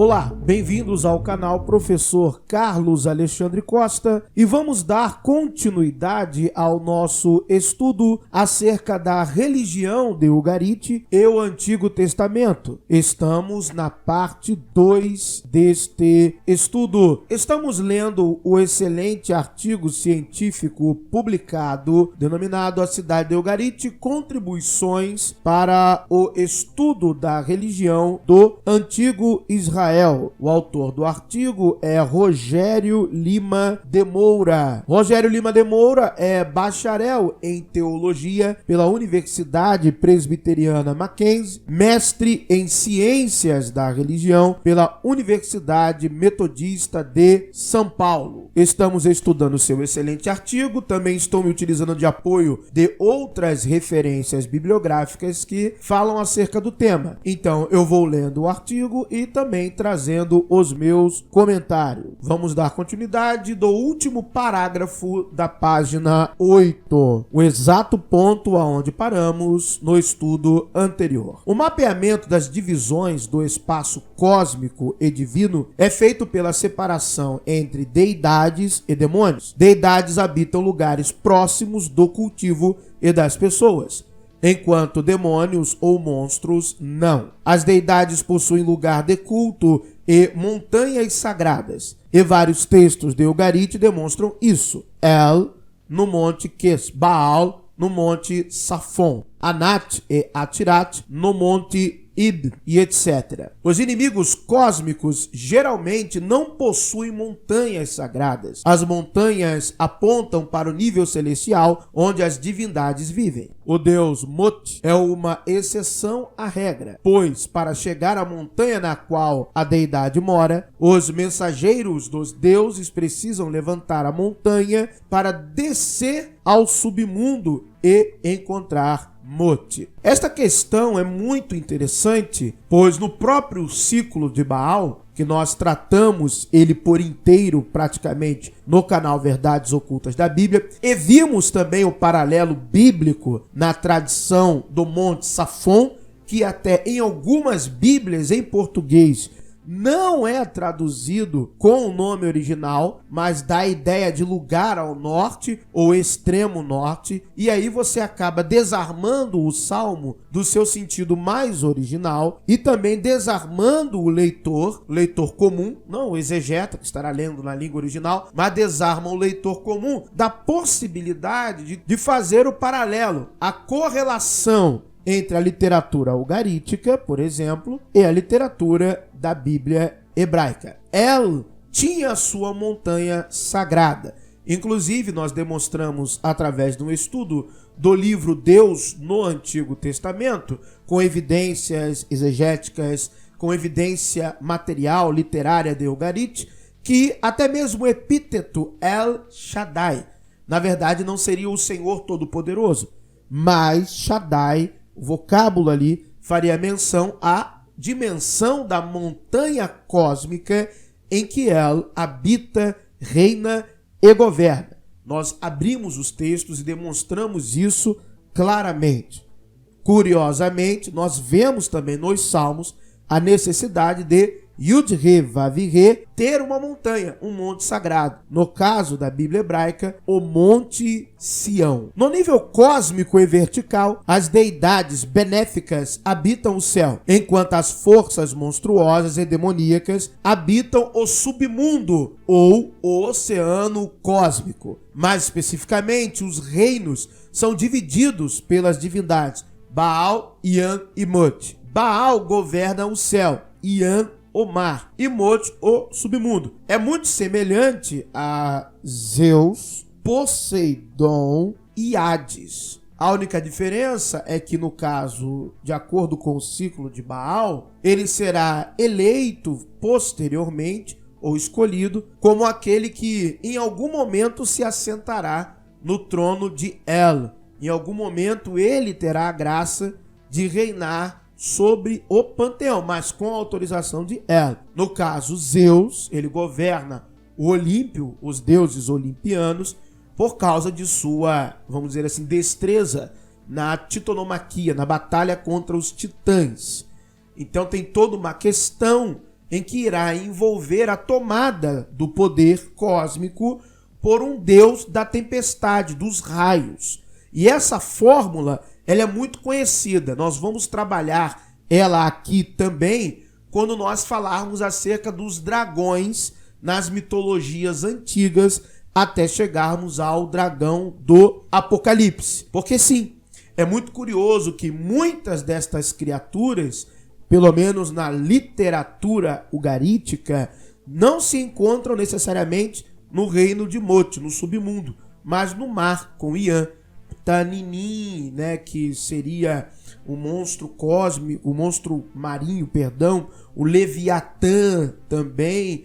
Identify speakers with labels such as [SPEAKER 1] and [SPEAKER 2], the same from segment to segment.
[SPEAKER 1] Olá, bem-vindos ao canal Professor Carlos Alexandre Costa e vamos dar continuidade ao nosso estudo acerca da religião de Ugarit e o Antigo Testamento. Estamos na parte 2 deste estudo. Estamos lendo o excelente artigo científico publicado, denominado A Cidade de Ugarit, Contribuições para o Estudo da Religião do Antigo Israel. O autor do artigo é Rogério Lima de Moura. Rogério Lima de Moura é bacharel em teologia pela Universidade Presbiteriana Mackenzie, mestre em ciências da religião pela Universidade Metodista de São Paulo. Estamos estudando seu excelente artigo, também estou me utilizando de apoio de outras referências bibliográficas que falam acerca do tema. Então eu vou lendo o artigo e também trazendo os meus comentários. Vamos dar continuidade do último parágrafo da página 8, o exato ponto aonde paramos no estudo anterior. O mapeamento das divisões do espaço cósmico e divino é feito pela separação entre deidades e demônios. Deidades habitam lugares próximos do cultivo e das pessoas, enquanto demônios ou monstros não. As deidades possuem lugar de culto e montanhas sagradas, e vários textos de Ugarit demonstram isso. El, no monte Kes, Baal, no monte Safon, Anat e Atirat, no monte Ib, e etc. Os inimigos cósmicos geralmente não possuem montanhas sagradas. As montanhas apontam para o nível celestial onde as divindades vivem. O deus Mot é uma exceção à regra, pois para chegar à montanha na qual a deidade mora, os mensageiros dos deuses precisam levantar a montanha para descer ao submundo e encontrar Mot. Esta questão é muito interessante, pois no próprio ciclo de Baal, que nós tratamos ele por inteiro praticamente no canal Verdades Ocultas da Bíblia, e vimos também o paralelo bíblico na tradição do Monte Safon, que até em algumas Bíblias em português não é traduzido com o nome original, mas dá a ideia de lugar ao norte ou extremo norte, e aí você acaba desarmando o salmo do seu sentido mais original e também desarmando o leitor comum, não o exegeta que estará lendo na língua original, mas desarma o leitor comum da possibilidade de fazer o paralelo, a correlação entre a literatura ugarítica, por exemplo, e a literatura da Bíblia hebraica. El tinha sua montanha sagrada. Inclusive, nós demonstramos através de um estudo do livro Deus no Antigo Testamento, com evidências exegéticas, com evidência material, literária de Ugarit, que até mesmo o epíteto El Shaddai, na verdade, não seria o Senhor Todo-Poderoso, mas Shaddai, o vocábulo ali, faria menção à dimensão da montanha cósmica em que El habita, reina e governa. Nós abrimos os textos e demonstramos isso claramente. Curiosamente, nós vemos também nos Salmos a necessidade de Yud-Re, Vav-Re, ter uma montanha, um monte sagrado. No caso da Bíblia hebraica, o Monte Sião. No nível cósmico e vertical, as deidades benéficas habitam o céu, enquanto as forças monstruosas e demoníacas habitam o submundo ou o oceano cósmico. Mais especificamente, os reinos são divididos pelas divindades Baal, Yan e Mot. Baal governa o céu, Yan o mar e Mot o submundo. É muito semelhante a Zeus, Poseidon e Hades. A única diferença é que, no caso, de acordo com o ciclo de Baal, ele será eleito posteriormente ou escolhido como aquele que em algum momento se assentará no trono de El. Em algum momento ele terá a graça de reinar sobre o panteão, mas com a autorização de El. No caso, Zeus, ele governa o Olímpio, os deuses olimpianos, por causa de sua, vamos dizer assim, destreza na titonomaquia, na batalha contra os titãs. Então tem toda uma questão em que irá envolver a tomada do poder cósmico por um deus da tempestade, dos raios. E essa fórmula, ela é muito conhecida. Nós vamos trabalhar ela aqui também quando nós falarmos acerca dos dragões nas mitologias antigas, até chegarmos ao dragão do Apocalipse. Porque sim, é muito curioso que muitas destas criaturas, pelo menos na literatura ugarítica, não se encontram necessariamente no reino de Mot, no submundo, mas no mar, com Ian. Taninin, né, que seria o monstro cósmico, o monstro marinho, perdão, o Leviatã também,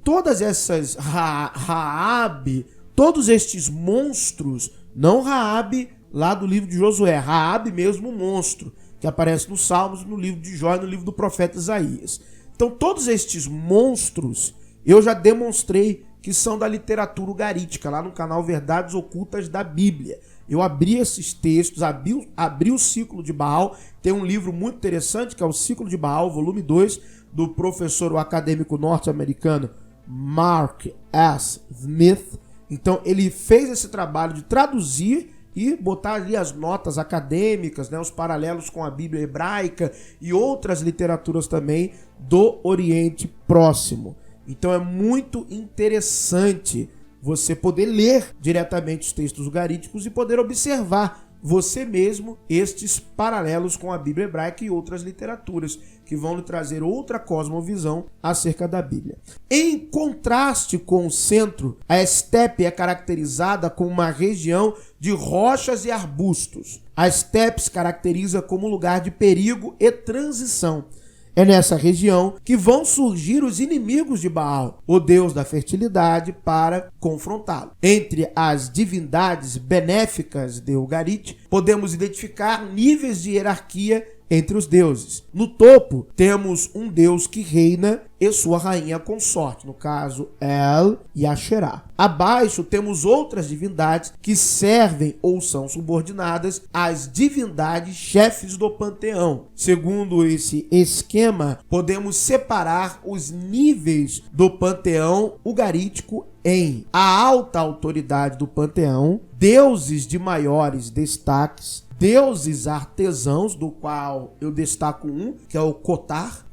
[SPEAKER 1] todas essas Raab, todos estes monstros, não Raab lá do livro de Josué, Raab mesmo o monstro, que aparece nos Salmos, no livro de Jó e no livro do profeta Isaías. Então todos estes monstros eu já demonstrei que são da literatura ugarítica, lá no canal Verdades Ocultas da Bíblia. Eu abri esses textos, abri o Ciclo de Baal, tem um livro muito interessante que é o Ciclo de Baal, volume 2, do professor, o acadêmico norte-americano Mark S. Smith. Então ele fez esse trabalho de traduzir e botar ali as notas acadêmicas, né, os paralelos com a Bíblia hebraica e outras literaturas também do Oriente Próximo. Então é muito interessante você poder ler diretamente os textos ugaríticos e poder observar você mesmo estes paralelos com a Bíblia hebraica e outras literaturas que vão lhe trazer outra cosmovisão acerca da Bíblia. Em contraste com o centro, a estepe é caracterizada como uma região de rochas e arbustos. A estepe se caracteriza como lugar de perigo e transição. É nessa região que vão surgir os inimigos de Baal, o deus da fertilidade, para confrontá-lo. Entre as divindades benéficas de Ugarit, podemos identificar níveis de hierarquia entre os deuses. No topo, temos um deus que reina e sua rainha consorte, no caso El e Asherá. Abaixo, temos outras divindades que servem ou são subordinadas às divindades chefes do panteão. Segundo esse esquema, podemos separar os níveis do panteão ugarítico em a alta autoridade do panteão, deuses de maiores destaques, deuses artesãos, do qual eu destaco um, que é o Kotar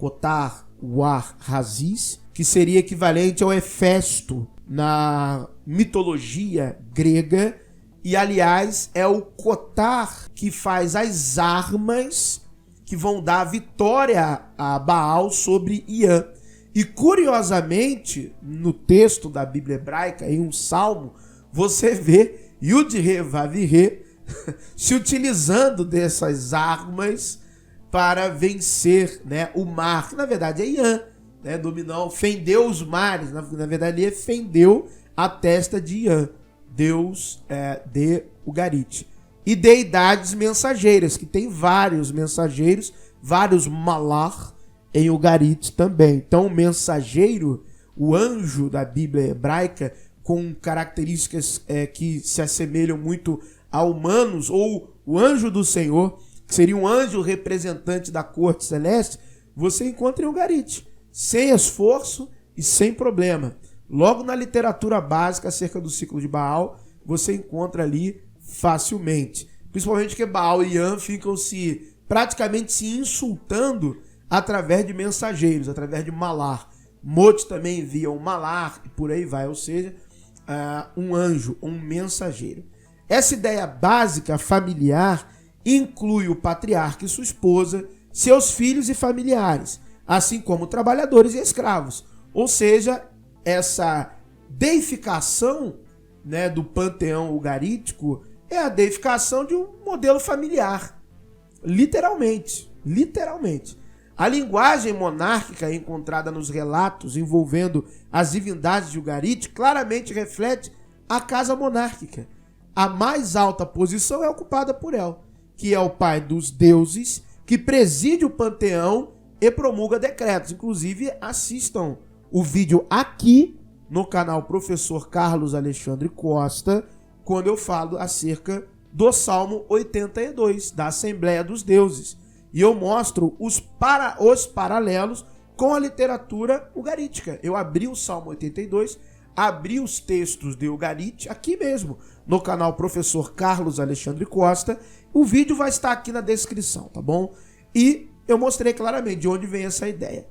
[SPEAKER 1] War Haziz, que seria equivalente ao Hefesto na mitologia grega, e aliás é o Kotar que faz as armas que vão dar vitória a Baal sobre Ian. E curiosamente, no texto da Bíblia hebraica, em um salmo, você vê Yud-He Vav-He se utilizando dessas armas para vencer, né, o mar, que na verdade é Ian, né, dominou, fendeu os mares, na verdade ele fendeu a testa de Ian, deus de Ugarit. E deidades mensageiras, que tem vários mensageiros, vários malar em Ugarit também. Então o mensageiro, o anjo da Bíblia hebraica, com características que se assemelham muito a humanos, ou o anjo do Senhor, que seria um anjo representante da corte celeste, você encontra em Ugarit, sem esforço e sem problema. Logo na literatura básica acerca do ciclo de Baal, você encontra ali facilmente. Principalmente que Baal e Ian ficam praticamente se insultando através de mensageiros, através de malar. Mot também envia um malar e por aí vai, ou seja, um anjo, um mensageiro. Essa ideia básica familiar inclui o patriarca e sua esposa, seus filhos e familiares, assim como trabalhadores e escravos. Ou seja, essa deificação, né, do panteão ugarítico é a deificação de um modelo familiar. Literalmente. A linguagem monárquica encontrada nos relatos envolvendo as divindades de Ugarit claramente reflete a casa monárquica. A mais alta posição é ocupada por El, que é o pai dos deuses, que preside o panteão e promulga decretos. Inclusive, assistam o vídeo aqui no canal Professor Carlos Alexandre Costa, quando eu falo acerca do Salmo 82, da Assembleia dos Deuses. E eu mostro os paralelos com a literatura ugarítica. Eu abri o Salmo 82, abri os textos de Ugarit aqui mesmo, no canal Professor Carlos Alexandre Costa. O vídeo vai estar aqui na descrição, tá bom? E eu mostrei claramente de onde vem essa ideia.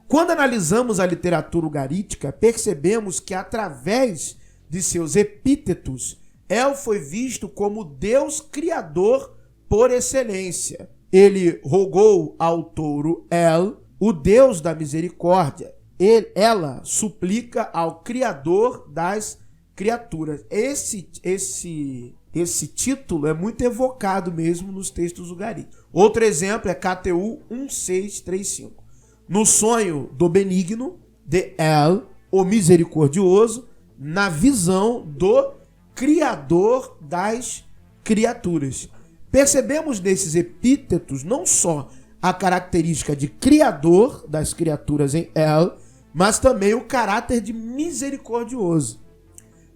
[SPEAKER 1] Quando analisamos a literatura ugarítica, percebemos que através de seus epítetos, El foi visto como Deus criador por excelência. Ele rogou ao touro El, o Deus da misericórdia. Ela suplica ao Criador das criaturas. Esse título é muito evocado mesmo nos textos ugaríticos. Outro exemplo é KTU 1635. No sonho do benigno, de El, o misericordioso, na visão do Criador das criaturas. Percebemos nesses epítetos não só a característica de criador das criaturas em El, mas também o caráter de misericordioso.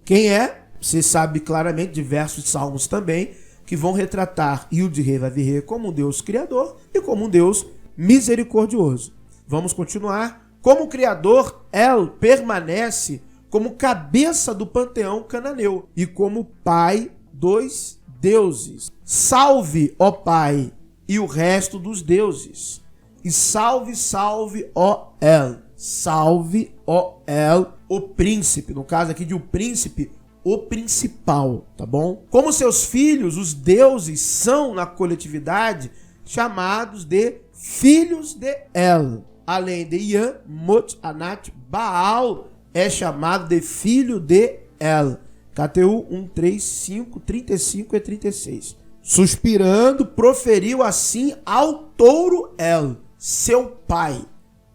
[SPEAKER 1] Quem é? Você sabe claramente diversos salmos também que vão retratar Yud-Heh-Vav-Heh como um Deus criador e como um Deus misericordioso. Vamos continuar. Como criador, El permanece como cabeça do panteão cananeu e como pai dos deuses. Salve, ó Pai, e o resto dos deuses. E salve, salve, ó El. Salve, ó El, o príncipe. No caso aqui de o príncipe, o principal, tá bom? Como seus filhos, os deuses são na coletividade chamados de filhos de El. Além de Yan, Mot, Anat, Baal é chamado de filho de El. KTU 135, 35 e 36. Suspirando, proferiu assim ao touro El, seu pai.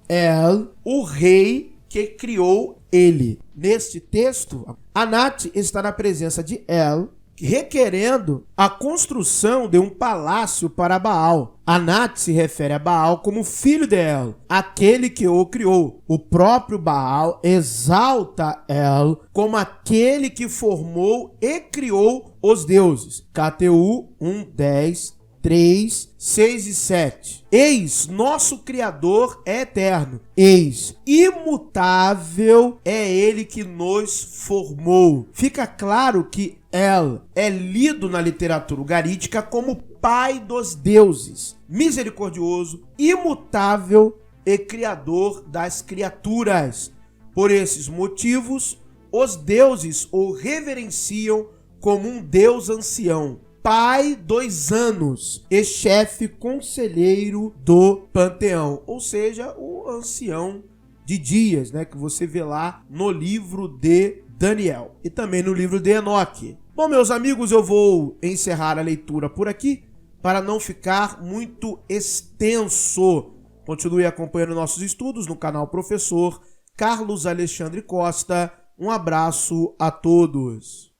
[SPEAKER 1] El, o rei que criou ele. Neste texto, Anat está na presença de El, requerendo a construção de um palácio para Baal. Anat se refere a Baal como filho de El, aquele que o criou. O próprio Baal exalta El como aquele que formou e criou os deuses. KTU 1:10, 3, 6 e 7. Eis, nosso Criador é eterno. Eis, imutável é ele que nos formou. Fica claro que El é lido na literatura ugarítica como pai dos deuses, misericordioso, imutável e criador das criaturas. Por esses motivos, os deuses o reverenciam como um deus ancião, pai dos anos e chefe conselheiro do panteão, ou seja, o ancião de dias, né, que você vê lá no livro de Daniel e também no livro de Enoque. Bom, meus amigos, eu vou encerrar a leitura por aqui para não ficar muito extenso. Continue acompanhando nossos estudos no canal Professor Carlos Alexandre Costa. Um abraço a todos.